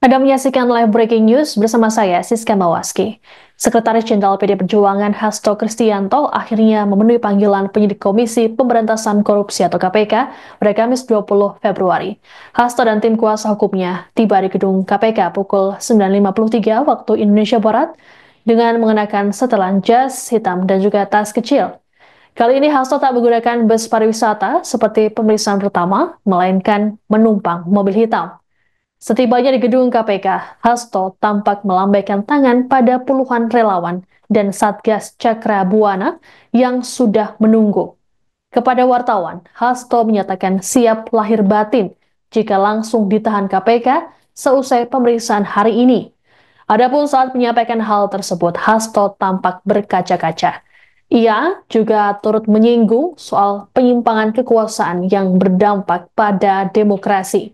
Anda menyaksikan live breaking news bersama saya, Siska Mawaski. Sekretaris Jenderal PD Perjuangan Hasto Kristianto akhirnya memenuhi panggilan penyidik Komisi Pemberantasan Korupsi atau KPK pada Kamis 20 Februari. Hasto dan tim kuasa hukumnya tiba di gedung KPK pukul 9.53 waktu Indonesia Barat dengan mengenakan setelan jas hitam dan juga tas kecil. Kali ini Hasto tak menggunakan bus pariwisata seperti pemeriksaan pertama, melainkan menumpang mobil hitam. Setibanya di gedung KPK, Hasto tampak melambaikan tangan pada puluhan relawan dan Satgas Cakra Buana yang sudah menunggu. Kepada wartawan, Hasto menyatakan siap lahir batin jika langsung ditahan KPK seusai pemeriksaan hari ini. Adapun saat menyampaikan hal tersebut, Hasto tampak berkaca-kaca. Ia juga turut menyinggung soal penyimpangan kekuasaan yang berdampak pada demokrasi.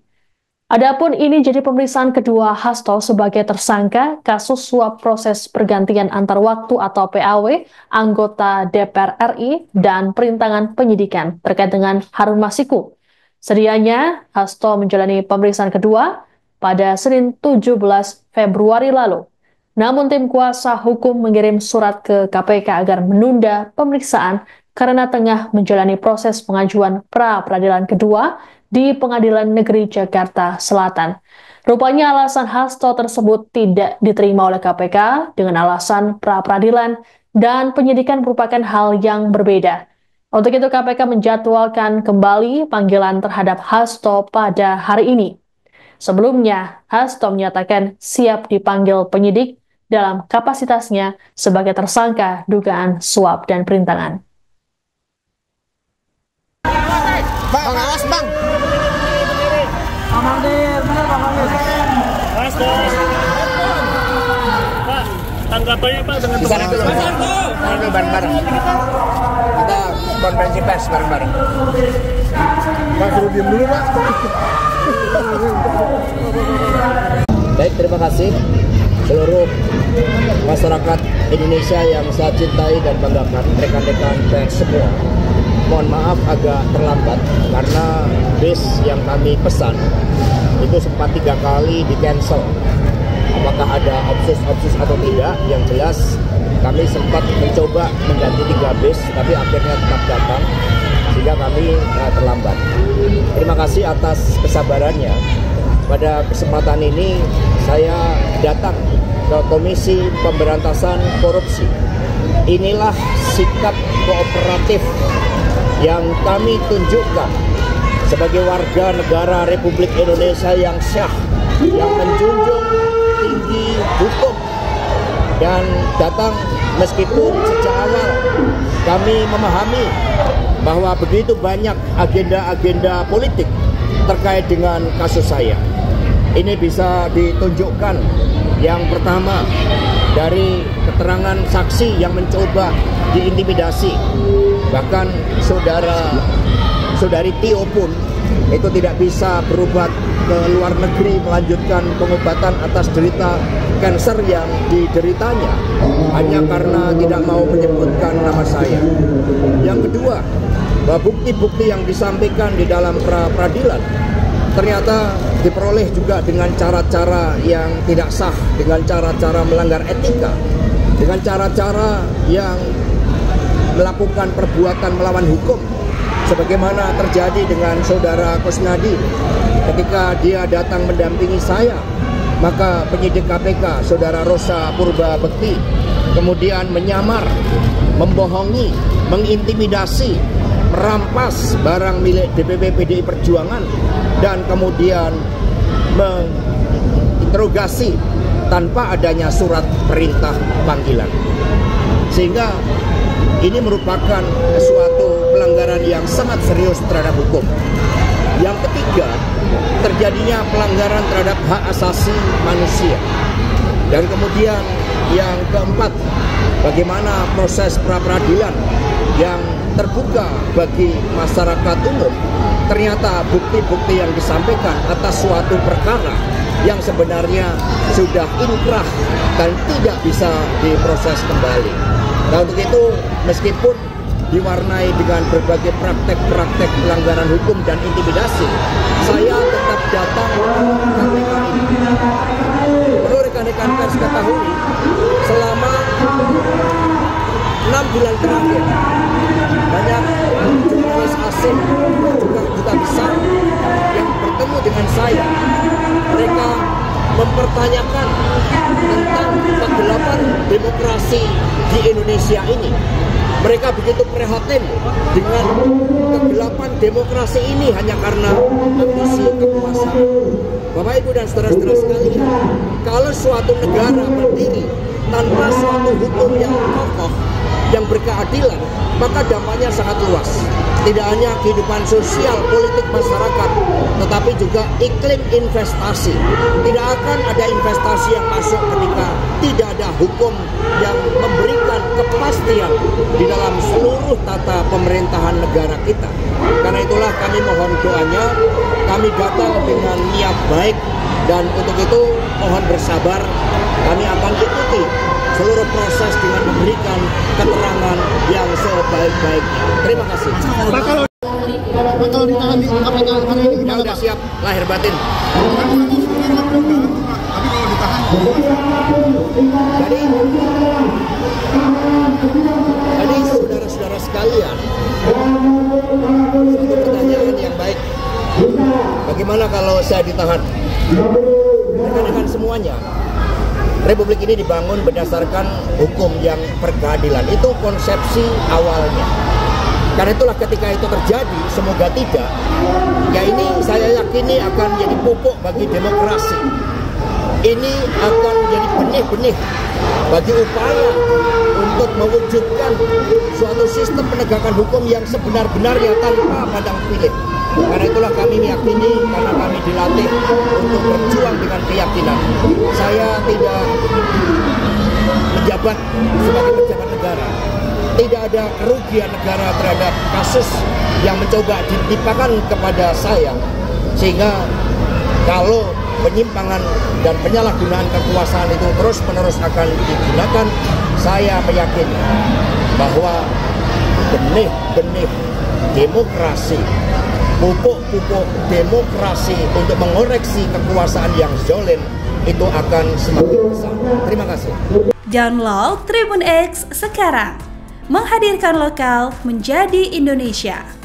Adapun ini jadi pemeriksaan kedua Hasto sebagai tersangka kasus suap proses pergantian antar waktu atau PAW anggota DPR RI dan perintangan penyidikan terkait dengan Harun Masiku. Sedianya Hasto menjalani pemeriksaan kedua pada Senin 17 Februari lalu. Namun tim kuasa hukum mengirim surat ke KPK agar menunda pemeriksaan karena tengah menjalani proses pengajuan pra-peradilan kedua di Pengadilan Negeri Jakarta Selatan. Rupanya alasan Hasto tersebut tidak diterima oleh KPK dengan alasan pra-peradilan dan penyidikan merupakan hal yang berbeda. Untuk itu KPK menjadwalkan kembali panggilan terhadap Hasto pada hari ini. Sebelumnya, Hasto menyatakan siap dipanggil penyidik dalam kapasitasnya sebagai tersangka dugaan suap dan perintangan. Bang, awas bang. Bang Mandir, bener Bang Mandir. Mas, Pak, tanggapannya Pak dengan Bisa dulu bareng-bareng. Kita konferensi pers bareng-bareng. Pak, suruh diem dulu Pak. Baik, terima kasih seluruh masyarakat Indonesia yang saya cintai dan banggakan, rekan-rekan pers semua. Mohon maaf agak terlambat karena bis yang kami pesan itu sempat 3 kali di cancel. Apakah ada opsus atau tidak? Yang jelas kami sempat mencoba mengganti 3 bis, tapi akhirnya tetap datang sehingga kami terlambat. Terima kasih atas kesabarannya. Pada kesempatan ini saya datang ke Komisi Pemberantasan Korupsi. Inilah sikap kooperatif yang kami tunjukkan sebagai warga negara Republik Indonesia yang syah, yang menjunjung tinggi hukum, dan datang meskipun sejak awal kami memahami bahwa begitu banyak agenda-agenda politik terkait dengan kasus saya. Ini bisa ditunjukkan yang pertama dari keterangan saksi yang mencoba diintimidasi. Bahkan saudari Tio pun itu tidak bisa berobat ke luar negeri melanjutkan pengobatan atas derita kanker yang dideritanya hanya karena tidak mau menyebutkan nama saya. Yang kedua, bahwa bukti-bukti yang disampaikan di dalam pra-peradilan ternyata diperoleh juga dengan cara-cara yang tidak sah, dengan cara-cara melanggar etika, dengan cara-cara yang melakukan perbuatan melawan hukum, sebagaimana terjadi dengan saudara Kusnadi ketika dia datang mendampingi saya. Maka penyidik KPK, saudara Rosa Purba Bekti, kemudian menyamar, membohongi, mengintimidasi, merampas barang milik DPP PDI Perjuangan, dan kemudian menginterogasi tanpa adanya surat perintah panggilan. Sehingga ini merupakan suatu pelanggaran yang sangat serius terhadap hukum. Yang ketiga, terjadinya pelanggaran terhadap hak asasi manusia. Dan kemudian yang keempat, bagaimana proses pra-peradilan yang terbuka bagi masyarakat umum, ternyata bukti-bukti yang disampaikan atas suatu perkara yang sebenarnya sudah inkrah dan tidak bisa diproses kembali. Nah, untuk itu meskipun diwarnai dengan berbagai praktek-praktek pelanggaran hukum dan intimidasi, saya tetap datang ke KPK ini mempertanyakan tentang kegelapan demokrasi di Indonesia ini. Mereka begitu prihatin dengan kegelapan demokrasi ini hanya karena ambisi kekuasaan. Bapak, Ibu, dan saudara-saudara sekalian, kalau suatu negara berdiri tanpa suatu hukum yang kokoh, yang berkeadilan, maka dampaknya sangat luas. Tidak hanya kehidupan sosial, politik masyarakat, tetapi juga iklim investasi. Tidak akan ada investasi yang masuk ketika tidak ada hukum yang memberikan kepastian di dalam seluruh tata pemerintahan negara kita. Karena itulah kami mohon doanya, kami datang dengan niat baik, dan untuk itu mohon bersabar. Kami akan ikuti seluruh proses dengan memberikan keterangan yang sebaik-baiknya. Terima kasih. Pak, kalau ditahan di KPK hari ini gimana, udah siap lahir batin. Tapi kalau ditahan, Jadi saudara-saudara sekalian, satu pertanyaan yang baik. Bagaimana kalau saya ditahan? Dengan semuanya, Republik ini dibangun berdasarkan hukum yang berkeadilan. Itu konsepsi awalnya. Karena itulah ketika itu terjadi, semoga tidak, ya ini saya yakini akan menjadi pupuk bagi demokrasi. Ini akan menjadi benih-benih bagi upaya untuk mewujudkan suatu sistem penegakan hukum yang sebenar-benarnya tanpa pandang pilih. Karena itulah kami meyakini, karena kami dilatih untuk berjuang dengan keyakinan. Saya tidak menjabat sebagai pejabat negara. Tidak ada kerugian negara terhadap kasus yang mencoba ditimpakan kepada saya. Sehingga kalau penyimpangan dan penyalahgunaan kekuasaan itu terus-menerus akan digunakan, saya meyakini bahwa benih-benih demokrasi, pupuk-pupuk demokrasi untuk mengoreksi kekuasaan yang zalim itu akan semakin besar. Terima kasih. Download Tribun X sekarang, menghadirkan lokal menjadi Indonesia.